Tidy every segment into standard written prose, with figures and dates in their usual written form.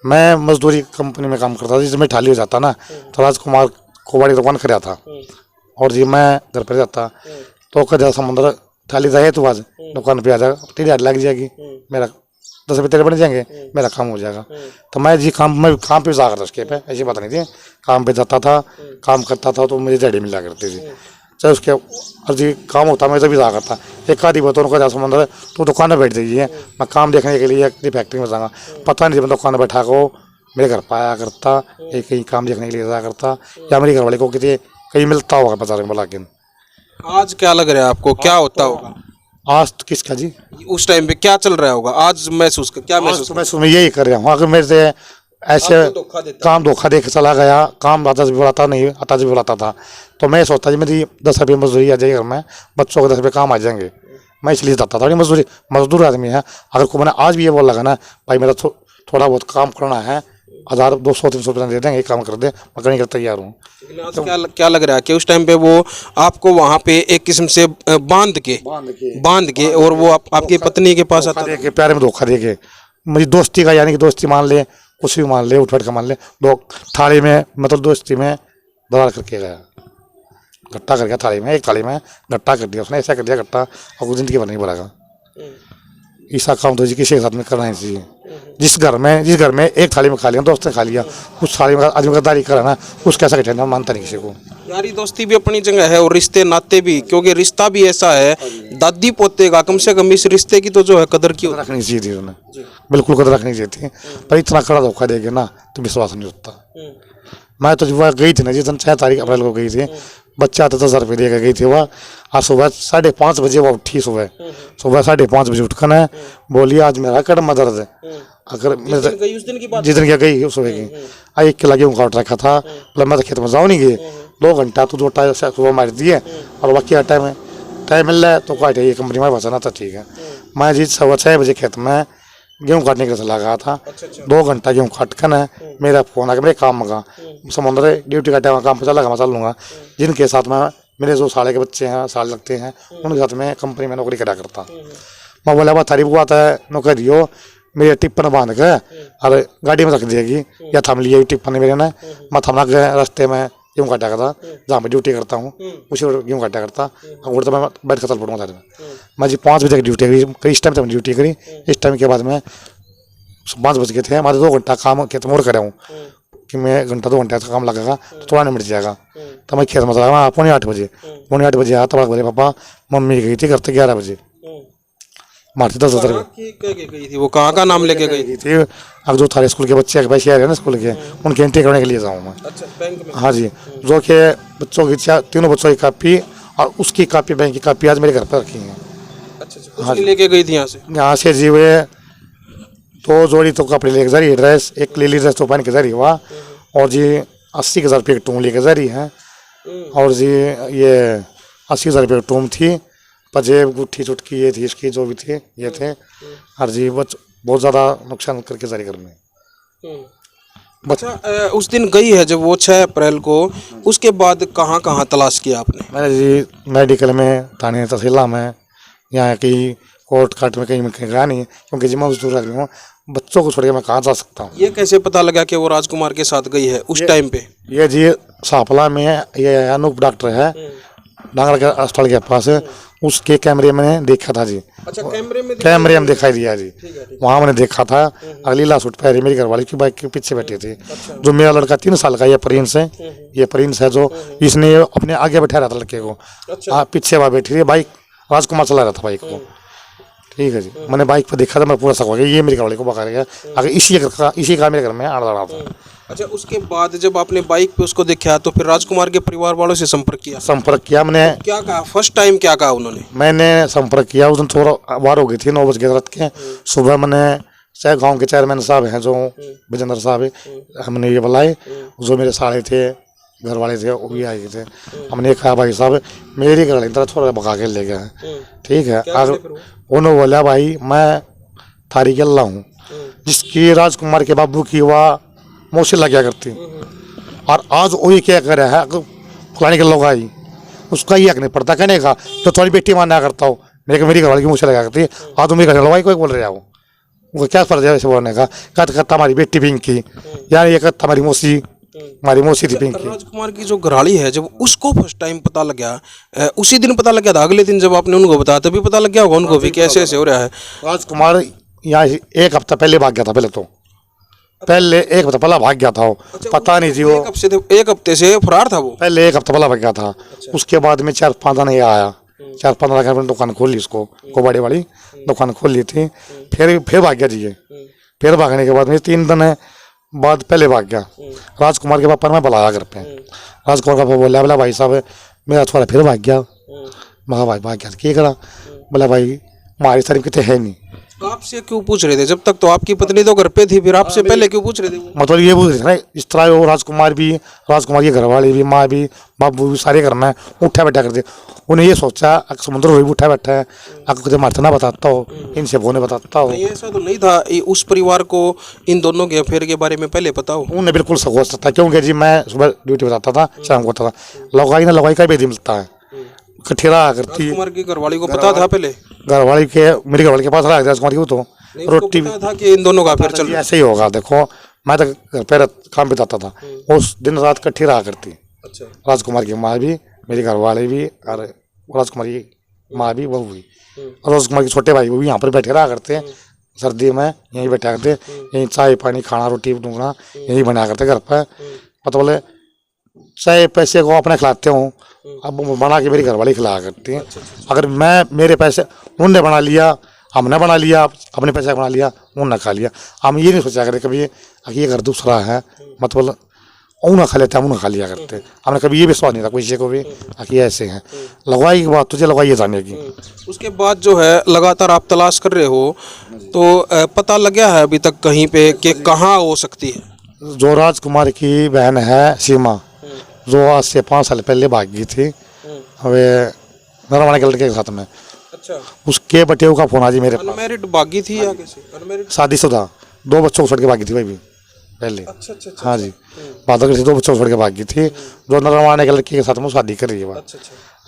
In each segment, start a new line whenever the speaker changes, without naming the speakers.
मैं मजदूरी कंपनी में काम करता था, जिसमें ठाली हो जाता ना तो राजकुमार कोवाड़ी दुकान कर था। और जी मैं घर पर जाता तो कदा समुद्र ठाली जाए तो आज दुकान पे आ जाएगा, तेरी हाथ लग जाएगी, मेरा 10 रुपये तेरे बन जाएंगे, मेरा काम हो जाएगा। तो मैं जी मैं काम पे जाकर उसके पे ऐसी बात नहीं थी, काम पे जाता था, काम करता था तो मुझे दिहाड़ी मिला करती थी। चाहे उसके अर्जी काम होता मैं तभी जाकर था। एक आधी बात उनको जैसा मंदिर तो दुकान में बैठ जाइए, मैं काम देखने के लिए फैक्ट्री में जाऊँगा, पता नहीं जब मैं दुकान में बैठा को मेरे घर पाया करता, एक कहीं काम देखने के लिए जाया करता, या मेरे घर वाले को किसी कहीं मिलता होगा बाजार में बोला। लेकिन
आज क्या लग रहा है आपको, क्या होता होगा
आज तो किसका जी,
उस टाइम पे क्या चल रहा होगा आज महसूस क्या महसूस
मैं सुबह यही कर रहा हूँ। अगर मेरे से ऐसे काम धोखा दे के चला गया, काम आता से बुलाता नहीं, आता से बुलाता था, तो मैं सोचता जी मेरी 10 रुपये मजदूरी आ जाएगी घर में, बच्चों को 10 रुपये काम आ जाएंगे, मैं इसलिए जाता था। मजदूरी मजदूर आदमी है, अगर को मैंने आज भी ये बोल लगा ना भाई मेरा थोड़ा बहुत काम करना है, 1000 200 300 रुपये दे देंगे, एक काम कर दे, मैं करने के तैयार हूँ।
तो क्या लग रहा है कि उस टाइम पे वो आपको वहाँ पे एक किस्म से बांध के और वो आपकी पत्नी के पास आता था?
प्यारे में धोखा दे के मुझे दोस्ती का, यानी कि दोस्ती मान ले, कुछ भी मान ले, उठ बैठ का मान ले, दो थाली में मतलब दोस्ती में दवा करके गया, गट्टा कर गया थाली में, एक थाली में गट्टा कर दिया उसने, ऐसा कर दिया गट्टा, और कुछ जिंदगी भर नहीं बढ़ेगा। ऐसा काम तो जी किसी के साथ में करना ही चाहिए। जिस घर में एक थाली में खा लिया, दोस्त ने खा लिया, उस थाली में आदमी गद्दारी करा ना, उसका ऐसा कहना मानता नहीं किसी को।
यारी दोस्ती भी अपनी जगह है और रिश्ते नाते भी, क्योंकि रिश्ता भी ऐसा है दादी पोते का, कम से कम इस रिश्ते की तो जो है कदर की
रखनी चाहिए थी उन्हें, बिल्कुल कदर रखनी चाहिए थी, पर इतना कड़ा धोखा देगा ना तो विश्वास नहीं होता। मैं तो वह गई थी ना जिस दिन 6 तारीख अप्रैल को गई थी, बच्चा तो 10 रुपये देकर गई थी वह, आज सुबह 5:30 बजे वह उठी, सुबह 5:30 बजे उठकर है बोली आज मेरा कड़मा दर्द है। अगर जिस दिन क्या गई सुबह की 1 किलो गेहूँ काट रखा था, मतलब मैं तो खेत में जाऊँ नहीं गए, 2 घंटा तो 2 टाइम सुबह मार दिए, और बाकी टाइम मिल रहा है तो काटे ये कंपनी में बचाना था, ठीक है। मैं जी 6:15 बजे खेत में गेहूँ काटने के लिए चला गया था, 2 घंटा गेहूँ काट कर है मेरा फोन आ गया, मेरे काम का समुद्र ड्यूटी का टाइम काम पर चला मैं चल लूँगा, जिनके साथ में मेरे 2 साल के बच्चे हैं, साल लगते हैं, उनके साथ में कंपनी में नौकरी करा करता। मैं बोला बात तारीफ हुआ था नौकरी हो, मेरे टिप्पन बांध के और गाड़ी में रख देगी, या थम लिए टिप्पन मेरे ने, मैं थमना के रास्ते में गेहूँ काटा करता, जहाँ पर ड्यूटी करता हूँ उसी गेहूँ काटा करता, और तो मैं बैठ कर चल पड़ूँगा। मैं जी 5 बजे की ड्यूटी करी, इस टाइम तक ड्यूटी करी, इस टाइम के बाद में 5 बज गए थे, हमारे 2 घंटा काम खेत में और कराऊँ कि मैं 1-2 घंटे का काम लगेगा तो थोड़ा नहीं मिट जाएगा। तो मैं खेत में चला 8:45 बजे, 8:45 बजे आया तो बोले पापा मम्मी गई थी घर तक 11 बजे, मारती 10
गई थी वो, कहाँ का नाम लेके गई
थी? अब जो थारे स्कूल के बच्चे पैसे आ रहे हैं ना स्कूल के, उनकी एंट्री करने के लिए जाऊँ मैं।
अच्छा, बैंक में?
हाँ जी, जो कि बच्चों की 3 बच्चों की कापी और उसकी कापी, बैंक की कापी आज मेरे घर पर रखी है।
अच्छा, हाँ, लेके गई थी यहाँ से
जी वे 2 जोड़ी तो कपड़े लेके जा रही है, ड्रेस एक लीली ड्रेस तो पहन के जा रही हुआ, और जी 80,000 रुपये की टूम लेके जा रही है, और जी ये 80,000 रुपये की टूम थी, पजेब गुट्ठी चुटकी ये थी, इसकी जो भी थे ये थे, और जी बहुत ज़्यादा नुकसान करके जारी करने।
अच्छा, उस दिन गई है जब वो 6 अप्रैल को, उसके बाद कहाँ कहाँ तलाश किया आपने?
मैंने जी मेडिकल में, थाने तहसीला में, यहाँ की कोर्ट काट में कहीं गया नहीं, क्योंकि जी मैं मजदूर आदमी हूँ, बच्चों को छोड़ के मैं कहाँ जा सकता हूँ।
ये कैसे पता लगा कि वो राजकुमार के साथ गई है उस टाइम पे?
ये जी सापला में ये अनूप डॉक्टर है डांगरा के अस्पताल के पास, उसके कैमरे में देखा था जी।
अच्छा, कैमरे में
दिखाई दिया जी, वहाँ मैंने देखा था। अगली लाश उठ पाई, मेरी घरवाली की बाइक के पीछे बैठी थी। जो मेरा लड़का 3 साल का, ये प्रिंस है जो इसने अपने आगे बैठा रहा था लड़के को, पीछे वहाँ बैठी थी, बाइक राजकुमार चला रहा था बाइक को, ठीक है जी। मैंने बाइक पर देखा था, मैं पूरा शक हो गया ये मेरी घरवाली को बका गया, अगर इसी का मेरे घर में आड़ रहा था।
अच्छा, उसके बाद जब आपने बाइक पे उसको देखा तो फिर राजकुमार के परिवार वालों से संपर्क किया? मैंने क्या कहा फर्स्ट टाइम, क्या कहा उन्होंने? मैंने संपर्क किया, उस दिन थोड़ा वार हो गई थी, 9 बजे रात के। सुबह मैंने चाहे गांव के चेयरमैन साहब हैं जो विजेंद्र साहब, हमने ये बुलाए, जो मेरे साले थे घर वाले थे वो भी आए थे, हमने कहा भाई साहब मेरी घर वाली थोड़ा भगा के ले गया, ठीक है। अगर उन्होंने बोला भाई मैं थारी गल्ला हूँ, जिसकी राजकुमार के बाबू की वह मौसी लग गया करती, और आज वही क्या कर रहा है फलाने के लोग आई, उसका ही हक नहीं पड़ता कहने का, तो थोड़ी बेटी माना करता हो, मेरी घरवाली की मौसी लगा करती, आज तो मेरी घर वाली कोई बोल रहा है वो,
उनको क्या फर्ज है ऐसे बोलने का? कहता हमारी बेटी पिंकी, यार ये कहता हमारी मौसी, हमारी मौसी थी पिंकी।
राजकुमार की जो घरवाली है, जब उसको फर्स्ट टाइम पता लग गया, उसी दिन पता लग गया था? अगले दिन जब आपने उनको बताया तभी पता लग गया होगा उनको भी कैसे ऐसे हो रहा है?
राजकुमार यहाँ एक हफ्ता पहले भाग गया था। पहले एक हफ्ता पहला भाग गया था वो। पता नहीं जी वो
एक हफ्ते से फरार था वो।
पहले एक हफ्ता पहला भाग गया था। उसके बाद में 4-5 दिन ये आया। 4-15 दिन अपनी दुकान खोल ली, उसको कबाड़ी वाली दुकान खोल ली थी। फिर भाग गया जी ये। फिर भागने के बाद में 3 दिन बाद पहले भाग गया। राजकुमार के पापा ने मैं बुलाया घर पे। राजकुमार का पापा बोला भाई साहब मेरा छोरा फिर भाग गया। मैं भाई भाग गया क्या करा? बोला भाई हमारी तारीफ कितने है नहीं।
आपसे क्यों पूछ रहे थे? जब तक तो आपकी पत्नी तो घर पे थी, फिर आपसे पहले क्यों पूछ रहे थे वो?
मतलब ये पूछ रहे थे ना इस तरह वो राजकुमार की घर वाली भी, माँ भी, बाबू भी सारे घर में उठा बैठा करते। उन्हें ये सोचा समुद्र भी उठा बैठा है, आपको कितने मारता ना बताता हो, इनसे बोने बताता हो।
ऐसा तो नहीं था उस परिवार को इन दोनों के अफेयर के बारे में पहले पता हो?
उन्हें बिल्कुल सकोच था, क्योंकि जी मैं सुबह ड्यूटी बताता था, शाम को होता था। लगाई ना लगाई का भी मिलता है, इकट्ठी रहा करती।
राजकुमार की घरवाली को पता था पहले?
घरवाली के मेरी घरवाली के पास रहा राजकुमार की तो रोटी
पता था कि इन दोनों का अफेयर चल रहा है।
ऐसे ही होगा। देखो मैं तो घर पे काम बिताता था, उस दिन रात इकट्ठी रहा करती।
अच्छा।
राजकुमार की माँ भी, मेरी घरवाली भी, और राजकुमार की माँ भी, बहू भी, और राजकुमार के छोटे भाई वो भी यहाँ पर बैठे रहा करते हैं। सर्दी में यहीं बैठा करते, यहीं चाय पानी खाना रोटी टूंगना यहीं बना करते घर पर। पता बोले चाहे पैसे को अपने खिलाते हूँ, अब बना के मेरी घरवाली खिलाया करती हैं। अगर मैं मेरे पैसे उनने बना लिया, हमने बना लिया, अपने पैसे बना लिया, उनने खा लिया। हम ये नहीं सोचा करते कभी ये घर दूसरा है, मतलब उन्हें खा लेते, हम उन्हें खा लिया करते। हमने कभी ये विश्वास नहीं था किसी को भी कि ऐसे हैं। लगवाई की बात तुझे लगवाइए जाने की।
उसके बाद जो है लगातार आप तलाश कर रहे हो, तो पता लग गया है अभी तक कहीं पे कि कहाँ हो सकती है?
जो राजकुमार की बहन है सीमा, जो आज से 5 साल पहले भाग गई थी वे नरवाना के लड़के के साथ में।
अच्छा।
उसके बटेऊ का फोन आज मेरे पास।
अनमैरिड भागी थी या कैसे? अनमैरिड
शादीशुदा 2 बच्चों को छोड़ के भागी थी भाई भी पहले।
अच्छा।
हाँ जी, बादल से 2 बच्चों को छोड़ के भागी थी, जो नरवाने के लड़के के साथ में शादी कर रही है।
अच्छा।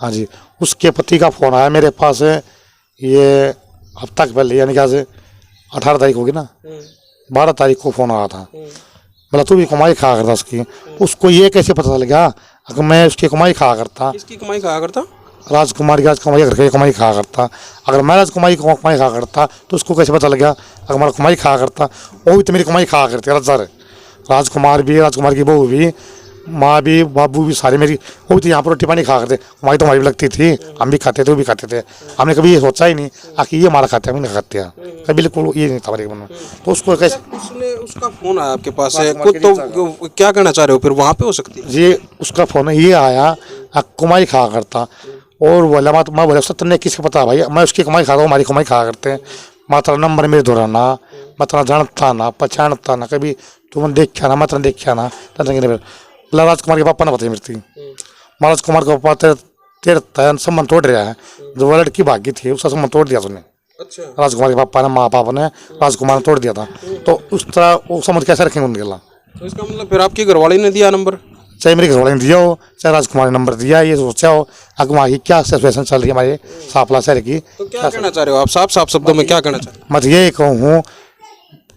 हाँ जी, उसके पति का फोन आया मेरे पास ये हफ्ता पहले, यानी कि आज 18 तारीख होगी ना, 12 तारीख को फोन आया था। बोला तू भी कमाई खाया करता उसकी। उसको ये कैसे पता लगा अगर मैं उसकी कमाई खाया करता?
किसकी कमाई खाया करता?
राजकुमार की कमाई घर की कमाई खाया करता। अगर मैं राजकुमारी की कमाई खाया करता तो उसको कैसे पता लगा? अगर हमारा कमाई खाया करता, वो भी तो मेरी कमाई खाया करती है सर। राजकुमार भी, राजकुमार की बहू भी, माँ भी, बाबू भी, सारे मेरी वो भी तो यहाँ पर रोटी पानी खा करते। कमाई तो हमारी भी लगती थी, हम भी खाते थे, वो भी खाते थे। हमने कभी ये सोचा ही नहीं आखिर ये हमारा खाते हैं, हम नहीं खाते हैं, कभी बिल्कुल ये नहीं था हमारे मन में। तो उसको कैसे
उसने उसका फोन आया आपके पास है खुद, तो क्या कहना चाह रहे हो? फिर वहाँ पे हो सकती है
जी। उसका फोन ये आया कमाई खाया करता, और बोला मैं बोला तुमने किसको पता भाई? मैं उसकी कमाई खाता हूँ, हमारी कमाई खाया करते हैं। मात्रा नंबर मेरे दोहराना, मात्रा जानता ना, पहचानता ना, कभी तुमने देखा ना, मात्रा देखा ना। राजकुमार के पापा ने बताई मेरी थी। राजकुमार के पापा तेरे संबंध तोड़ रहा है, जो वो लड़की भागी थी उसका संबंध तोड़ दिया तुमने।
अच्छा।
राजकुमार के पापा ने, माँ पापा ने, राजकुमार ने तोड़ दिया था। तो उस तरह वो संबंध कैसे रखेंगे उनके ला?
तो इसका मतलब फिर आपकी घरवाली ने दिया नंबर?
चाहे मेरे घरवाले ने दिया हो, चाहे राजकुमार ने नंबर दिया, ये सोचा हो कि वहाँ की क्या सिचुएशन चल रही है हमारे सापला शहर की।
तो क्या कहना चाह रहे हो आप? साफ शब्दों में क्या कहना चाह रहे हो?
मैं यही कहूँ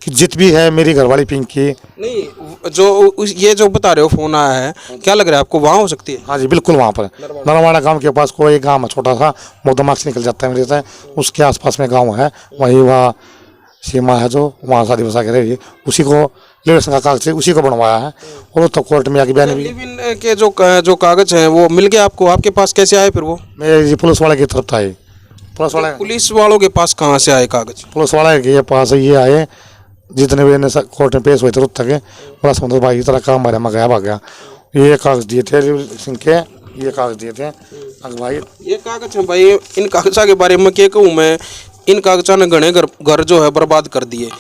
कि जित भी है मेरी घरवाली पिंकी।
नहीं, जो ये जो बता रहे हो फोन आया है, क्या लग रहा है आपको वहाँ हो सकती है?
हाँ जी बिल्कुल, वहाँ पर नरवाना गांव के पास कोई गांव है छोटा सा, वो दिमाग से निकल जाता है मेरे से। उसके आसपास में गांव है, वहीं वहाँ सीमा है जो वहाँ शादी बसा के रही, उसी को लिविंग का कागज उसी को बनवाया है। और तो कोर्ट में आके बयान भी
लिविंग के जो कागज हैं वो मिल गया आपको? आपके पास कैसे आए फिर वो?
मेरे पुलिस वाले की तरफ था।
पुलिस वालों के पास कहाँ से आए कागज?
पुलिस वाले के पास ये आए, जितने भी कोर्ट में पेश हुए थे तक बड़ा समुद्र भाई तरह का हमारे में गया भाग गया। ये कागज दिए थे सिंह के, ये कागज दिए थे भाई।
ये कागज है भाई, इन कागजा के बारे में क्या कहूँ मैं, इन कागजा ने घने घर जो है बर्बाद कर दिए।